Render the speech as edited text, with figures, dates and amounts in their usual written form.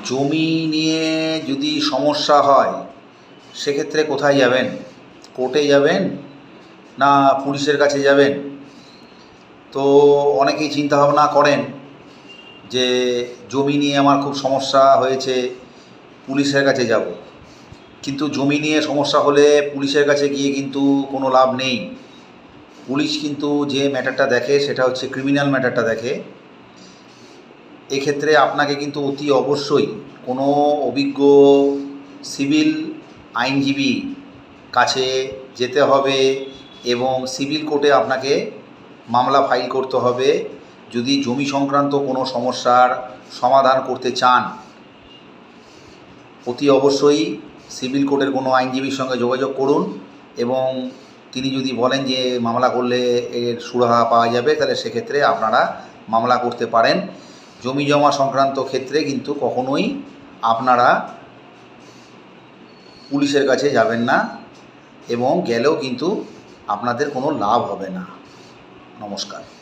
জমি নিয়ে যদি সমস্যা হয় সেক্ষেত্রে কোথায় যাবেন? কোর্টে যাবেন না পুলিশের কাছে যাবেন? তো অনেকেই চিন্তাভাবনা করেন যে জমি নিয়ে আমার খুব সমস্যা হয়েছে, পুলিশের কাছে যাব। কিন্তু জমি নিয়ে সমস্যা হলে পুলিশের কাছে গিয়ে কিন্তু কোনো লাভ নেই। পুলিশ কিন্তু যে ম্যাটারটা দেখে সেটা হচ্ছে ক্রিমিনাল ম্যাটারটা দেখে। এক্ষেত্রে আপনাকে কিন্তু অতি অবশ্যই কোনো অভিজ্ঞ সিভিল আইনজীবী কাছে যেতে হবে এবং সিভিল কোর্টে আপনাকে মামলা ফাইল করতে হবে। যদি জমি সংক্রান্ত কোনো সমস্যার সমাধান করতে চান, অতি অবশ্যই সিভিল কোর্টের কোনো আইনজীবীর সঙ্গে যোগাযোগ করুন এবং তিনি যদি বলেন যে মামলা করলে এর সুরাহা পাওয়া যাবে, তাহলে সেক্ষেত্রে আপনারা মামলা করতে পারেন। জমি জমা সংক্রান্ত ক্ষেত্রে কিন্তু কখনোই আপনারা পুলিশের কাছে যাবেন না এবং গেলেও কিন্তু আপনাদের কোনো লাভ হবে না। নমস্কার।